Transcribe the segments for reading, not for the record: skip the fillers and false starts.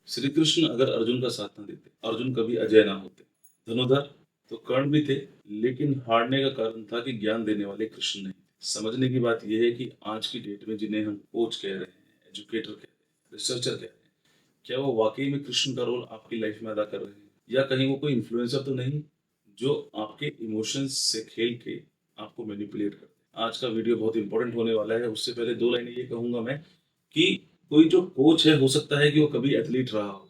श्री कृष्ण अगर अर्जुन का साथ न देते, अर्जुन कभी अजय ना होते। धनुधर तो कर्ण भी थे, लेकिन हारने का कारण था कि ज्ञान देने वाले कृष्ण नहीं थे। समझने की बात यह है कि आज की डेट में जिन्हें हम कोच कह रहे हैं, एजुकेटर कह रहे हैं, रिसर्चर कह रहे हैं, क्या वो वाकई में कृष्ण का रोल आपकी लाइफ में अदा कर रहे हैं, या कहीं वो कोई इन्फ्लुएंसर तो नहीं जो आपके इमोशंस से खेल के आपको मैनिपुलेट करते हैं। आज का वीडियो बहुत इंपॉर्टेंट होने वाला है। उससे पहले दो लाइनें ये कहूंगा मैं कि कोई जो कोच है, हो सकता है कि वो कभी एथलीट रहा हो,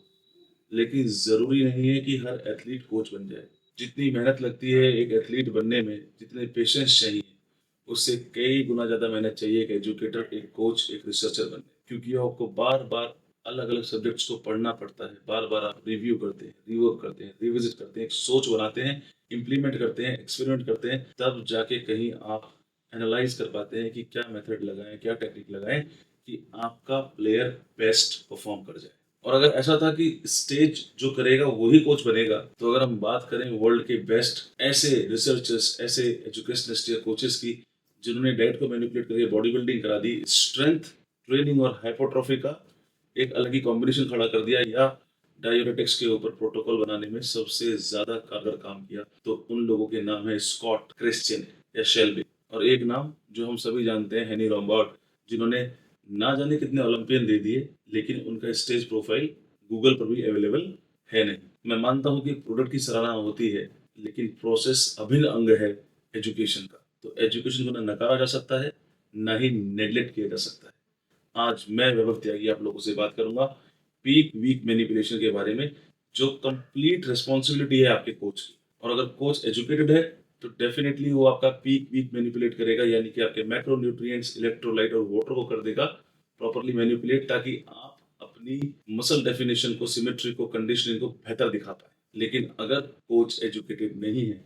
लेकिन जरूरी नहीं है कि हर एथलीट कोच बन जाए। जितनी मेहनत लगती है एक एथलीट बनने में, जितने पेशेंस चाहिए, उससे कई गुना ज्यादा मेहनत चाहिए एक एजुकेटर, एक कोच, एक रिसर्चर बनने। क्योंकि आपको बार बार अलग अलग सब्जेक्ट्स को पढ़ना पड़ता है, बार बार आप रिव्यू करते हैं, रिवर्क करते हैं, रिविजिट करते हैं, एक सोच बनाते हैं, इम्प्लीमेंट करते हैं, एक्सपेरिमेंट करते हैं, तब जाके कहीं आप एनालाइज कर पाते हैं कि क्या मेथड लगाएं, क्या टेक्निक लगाएं कि आपका प्लेयर बेस्ट परफॉर्म कर जाए। और अगर ऐसा था कि स्टेज जो करेगा वही कोच बनेगा, तो अगर हम बात करें वर्ल्ड के बेस्ट ऐसे रिसर्चर्स, ऐसे एजुकेशनिस्ट या कोचेस की जिन्होंने डाइट को मैनिपुलेट करके बॉडी बिल्डिंग करा दी, स्ट्रेंथ ट्रेनिंग और हाइपोट्रोफी का एक अलग ही कॉम्बिनेशन खड़ा कर दिया, या डायोरेटिक्स के ऊपर प्रोटोकॉल बनाने में सबसे ज्यादा कारगर काम किया, तो उन लोगों के नाम है स्कॉट, क्रिश्चियन या शेल्बी। और एक नाम जो हम सभी जानते हैं, हेनी रॉम्बार्ड, जिन्होंने ना जाने कितने ओलंपियन दे दिए, लेकिन उनका स्टेज प्रोफाइल गूगल पर भी अवेलेबल है नहीं। मैं मानता हूं कि प्रोडक्ट की सराहना होती है, लेकिन प्रोसेस अभिन्न अंग है एजुकेशन का। तो एजुकेशन को ना नकारा जा सकता है, ना ही नेग्लेक्ट किया जा सकता है। आज मैं वैभव त्यागी आप लोगों से बात करूंगा पीक वीक मैनिपुलेशन के बारे में, जो कंप्लीट रिस्पॉन्सिबिलिटी है आपके कोच की। और अगर कोच एजुकेटेड है तो डेफिनेटली वो आपका पीक वीक मैनिपुलेट करेगा, यानी कि आपके मैक्रो न्यूट्रिएंट्स, इलेक्ट्रोलाइट और वाटर को कर देगा प्रॉपरली मैनिपुलेट, ताकि आप अपनी मसल डेफिनेशन को, सिमेट्री को, कंडीशनिंग को बेहतर दिखा पाए। लेकिन अगर कोच एजुकेटेड नहीं है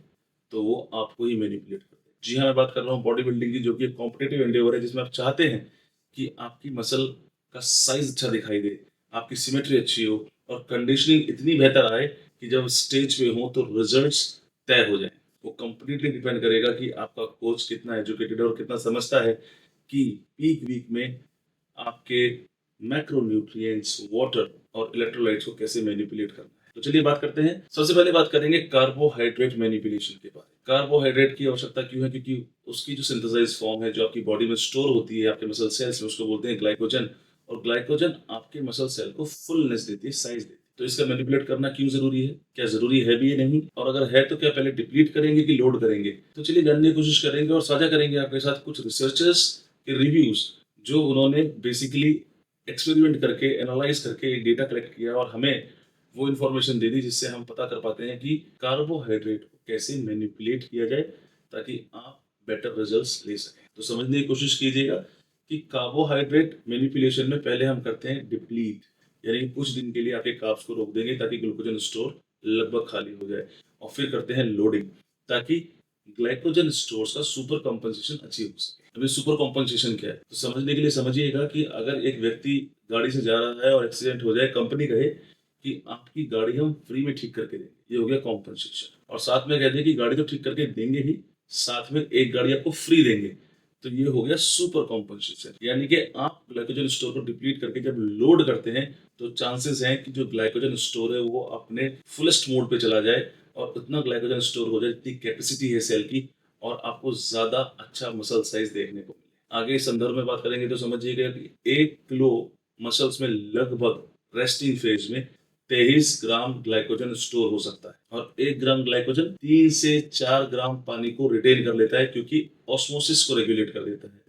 तो वो आपको ही मैनिपुलेट कर दे। जी हाँ, मैं बात कर रहा हूँ बॉडी बिल्डिंग की, जो कि एक कॉम्पिटेटिव एंडेवर है, जिसमें आप चाहते हैं कि आपकी मसल का साइज अच्छा दिखाई दे, आपकी सिमेट्री अच्छी हो और कंडीशनिंग इतनी बेहतर आए कि जब स्टेज पे हो तो रिजल्ट्स तय हो जाए। वो कंप्लीटली डिपेंड करेगा कि आपका कोच कितना एजुकेटेड है और कितना समझता है कि पीक वीक में आपके मैक्रोन्यूट्रिएंट्स, वाटर और इलेक्ट्रोलाइट्स को कैसे मैनिपुलेट करना है। तो चलिए बात करते हैं। सबसे पहले बात करेंगे कार्बोहाइड्रेट मैनिपुलेशन के बारे में। कार्बोहाइड्रेट की आवश्यकता क्यों है? क्योंकि उसकी जो सिंथेसाइज फॉर्म है, जो आपकी बॉडी में स्टोर होती है आपके मसल सेल्स में, उसको बोलते हैं ग्लाइकोजन। और ग्लाइकोजन आपके मसल सेल को फुलनेस देती है, साइज देती है। तो इसका मैनिपुलेट करना क्यों जरूरी है? क्या जरूरी है भी या नहीं? और अगर है तो क्या पहले डिप्लीट करेंगे कि लोड करेंगे? तो चलिए जानने की कोशिश करेंगे और साझा करेंगे आपके साथ कुछ रिसर्चर्स के रिव्यूज, जो उन्होंने बेसिकली एक्सपेरिमेंट करके, एनालाइज करके एक डेटा कलेक्ट किया और हमें वो इन्फॉर्मेशन दे दी, जिससे हम पता कर पाते हैं कि कार्बोहाइड्रेट को कैसे मैनिपुलेट किया जाए ताकि आप बेटर रिजल्ट्स ले सकें। तो समझने की कोशिश कीजिएगा कि कार्बोहाइड्रेट मैनिपुलेशन में पहले हम करते हैं डिप्लीट, यानी कुछ दिन के लिए आपके कार्ब्स को रोक देंगे ताकि ग्लूकोजन स्टोर लगभग खाली हो जाए। और फिर करते हैं लोडिंग, ताकि ग्लाइकोजन स्टोर्स का सुपर कॉम्पनसेशन अचीव हो सके। अभी सुपर कॉम्पनसेशन क्या है, तो समझने के लिए समझिएगा कि अगर एक व्यक्ति गाड़ी से जा रहा है और एक्सीडेंट हो जाए, कंपनी कहे कि आपकी गाड़ी हम फ्री में ठीक करके देंगे, ये हो गया कॉम्पनसेशन। और साथ में कह दें कि गाड़ी तो ठीक करके देंगे ही, साथ में एक गाड़ी आपको फ्री देंगे, तो ये हो गया सुपर कॉम्पनसेशन। यानी कि आप ग्लाइकोजन स्टोर को डिप्लीट करके जब लोड करते हैं, तो चांसेस हैं कि जो ग्लाइकोजन स्टोर है वो अपने फुलेस्ट मोड पे चला जाए और उतना ग्लाइकोजन स्टोर हो जाए जितनी कैपेसिटी है सेल की, और आपको ज्यादा अच्छा मसल साइज देखने को मिले। आगे इस संदर्भ में बात करेंगे तो समझिएगा कि 1 किलो मसल्स में लगभग रेस्टिंग फेज में 23 ग्राम ग्लाइकोजन स्टोर हो सकता है, और 1 ग्राम ग्लाइकोजन 3 से 4 ग्राम पानी को रिटेन कर लेता है, क्योंकि ऑस्मोसिस को रेगुलेट कर देता है।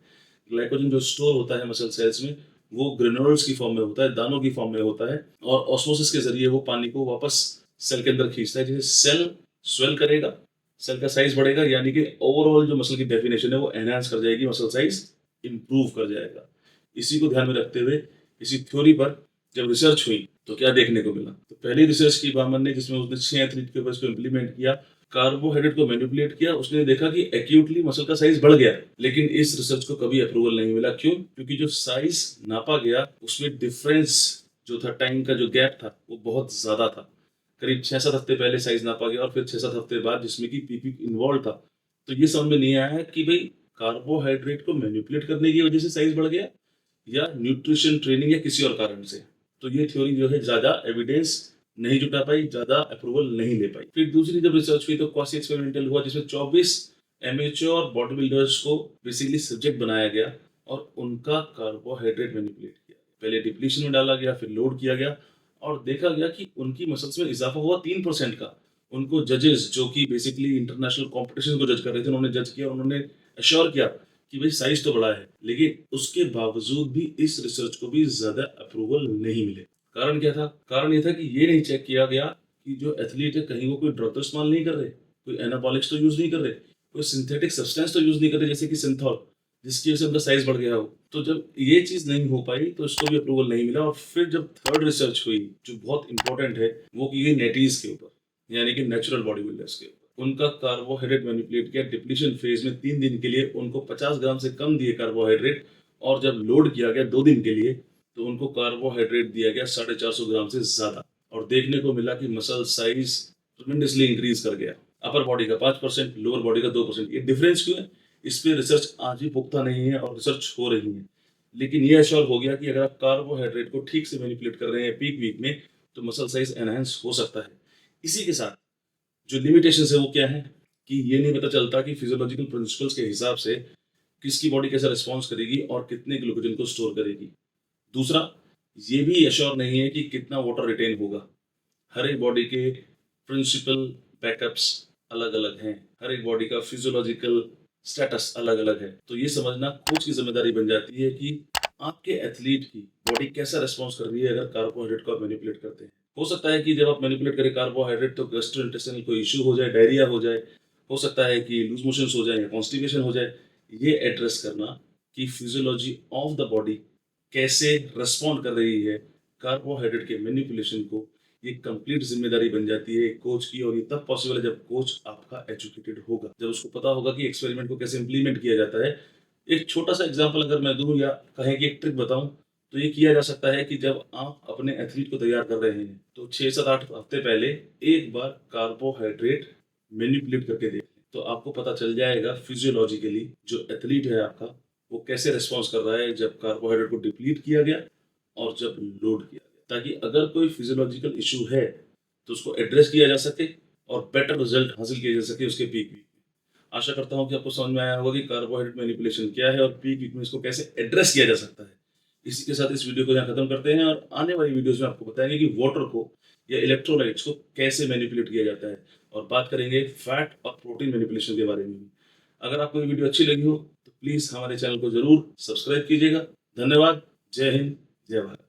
ग्लाइकोजन जो स्टोर होता है मसल सेल्स में, वो ग्रेन्यूल्स की फॉर्म में होता है, दानों की फॉर्म में होता है, और ऑस्मोसिस के जरिए वो पानी को वापस सेल के अंदर खींचता है, जिससे सेल स्वेल करेगा, सेल का साइज बढ़ेगा, यानी कि ओवरऑल जो मसल की डेफिनेशन है वो एनहांस कर जाएगी, मसल साइज इंप्रूव कर जाएगा। इसी को ध्यान में रखते हुए इसी थ्योरी पर जब रिसर्च हुई तो क्या देखने को मिला? तो पहली रिसर्च की बामन ने, जिसमें उसने 6 एथलीट के ऊपर इसको इम्प्लीमेंट किया, कार्बोहाइड्रेट को मैनिपुलेट किया, उसने देखा कि एक्यूटली मसल का साइज बढ़ गया। लेकिन इस रिसर्च को कभी अप्रूवल नहीं मिला। क्यों? क्योंकि जो साइज नापा गया उसमें डिफरेंस जो था, टाइम का जो गैप था, वो बहुत ज्यादा था। करीब 6-7 हफ्ते पहले साइज नापा गया और फिर 6-7 हफ्ते बाद, जिसमें कि पीपी इन्वॉल्व था। तो ये समझ में नहीं आया कि भाई कार्बोहाइड्रेट को मैनिपुलेट करने की वजह से साइज बढ़ गया, या न्यूट्रिशन ट्रेनिंग या किसी और कारण से। तो ये थ्योरी जो है ज़्यादा एविडेंस नहीं जुटा पाई, ज़्यादा अप्रूवल नहीं ले पाई। फिर दूसरी जब रिसर्च हुई तो क्वासी एक्सपेरिमेंटल हुआ, जिसमें 24 एमेच्योर बॉडी बिल्डर्स को बेसिकली सब्जेक्ट बनाया गया और उनका कार्बोहाइड्रेट मैनिपुलेट किया। पहले डिप्लीशन में डाला गया, फिर लोड किया गया और देखा गया कि उनकी मसल्स में इजाफा हुआ 3% का। उनको जजेस जो कि बेसिकली इंटरनेशनल कॉम्पिटिशन को जज कर रहे थे, उन्होंने जज किया और उन्होंने अश्योर किया कि भाई साइज तो बड़ा है, लेकिन उसके बावजूद भी इस रिसर्च को भी ज्यादा अप्रूवल नहीं मिले। कारण क्या था? कारण ये था कि ये नहीं चेक किया गया कि जो एथलीट है कहीं वो कोई ड्रग तो इस्तेमाल नहीं कर रहे, कोई एनाबॉलिक्स तो यूज नहीं कर रहे, कोई सिंथेटिक सब्सटेंस तो यूज नहीं कर रहे जैसे कि सिंथॉल, जिसकी वजह से उनका साइज बढ़ गया हो। तो जब ये चीज नहीं हो पाई तो इसको भी अप्रूवल नहीं मिला। और फिर जब थर्ड रिसर्च हुई जो बहुत इंपॉर्टेंट है, वो की गई नेटीज के ऊपर, यानी कि नेचुरल बॉडी बिल्डर्स के ऊपर। उनका कार्बोहाइड्रेट मैनिपुलेट किया डिप्लीशन फेज में 3 दिन के लिए, उनको 50 ग्राम से कम दिए कार्बोहाइड्रेट, और जब लोड किया गया 2 दिन के लिए तो उनको कार्बोहाइड्रेट दिया गया 450 ग्राम से ज्यादा। और देखने को मिला कि मसल साइज ट्रेमेंडसली इंक्रीज कर गया। अपर बॉडी का 5%, लोअर बॉडी का 2%। ये डिफरेंस क्यों है? इस पे रिसर्च आज भी पुख्ता नहीं है और रिसर्च हो रही है, लेकिन ये एश्योर हो गया कि अगर आप कार्बोहाइड्रेट को ठीक से मैनिपुलेट कर रहे हैं पीक वीक में तो मसल साइज एनहांस हो सकता है। इसी के साथ जो लिमिटेशन है वो क्या है कि ये नहीं पता चलता कि फिजियोलॉजिकल प्रिंसिपल्स के हिसाब से किसकी बॉडी कैसा रिस्पॉन्स करेगी और कितने ग्लूकोजन को स्टोर करेगी। दूसरा, ये भी एश्योर नहीं है कि कितना वाटर रिटेन होगा। हर एक बॉडी के प्रिंसिपल बैकअप्स अलग अलग हैं, हर एक बॉडी का फिजियोलॉजिकल स्टेटस अलग अलग है। तो ये समझना कोच की जिम्मेदारी बन जाती है कि आपके एथलीट की बॉडी कैसा रिस्पॉन्स कर रही है अगर कार्बोहाइड्रेट को आप मैनिपुलेट करते हैं। हो सकता है कि जब आप मैनिपुलेट करें कार्बोहाइड्रेट तो गैस्ट्रोइंटेस्टाइनल कोई इशू हो जाए, डायरिया हो जाए, हो सकता है कि लूज मोशंस हो जाए या कॉन्स्टिपेशन हो जाए। ये एड्रेस करना कि फिजियोलॉजी ऑफ द बॉडी कैसे रिस्पॉन्ड कर रही है कार्बोहाइड्रेट के मैनिपुलेशन को, ये कंप्लीट जिम्मेदारी बन जाती है कोच की। और ये तब पॉसिबल है जब कोच आपका एजुकेटेड होगा, जब उसको पता होगा कि एक्सपेरिमेंट को कैसे इंप्लीमेंट किया जाता है। एक छोटा सा एग्जांपल अगर मैं दूं या कहें कि एक ट्रिक बताऊं, तो ये किया जा सकता है कि जब आप अपने एथलीट को तैयार कर रहे हैं तो 6 7 8 हफ्ते पहले एक बार कार्बोहाइड्रेट मैनिपुलेट करके देखें, तो आपको पता चल जाएगा फिजियोलॉजिकली जो एथलीट है आपका वो कैसे रिस्पॉन्स कर रहा है जब कार्बोहाइड्रेट को डिप्लीट किया गया और जब लोड किया गया, ताकि अगर कोई फिजियोलॉजिकल इशू है तो उसको एड्रेस किया जा सके और बेटर रिजल्ट हासिल किया जा सके उसके पीक वीक में। आशा करता हूँ कि आपको समझ में आया होगा कि कार्बोहाइड्रेट मैनिपुलेशन क्या है और पीक वीक में इसको कैसे एड्रेस किया जा सकता है। इसी के साथ इस वीडियो को यहाँ खत्म करते हैं और आने वाली वीडियोस में आपको बताएंगे कि वाटर को या इलेक्ट्रोलाइट्स को कैसे मैनिपुलेट किया जाता है, और बात करेंगे फैट और प्रोटीन मैनिपुलेशन के बारे में भी। अगर आपको ये वीडियो अच्छी लगी हो तो प्लीज हमारे चैनल को जरूर सब्सक्राइब कीजिएगा। धन्यवाद। जय हिंद, जय भारत।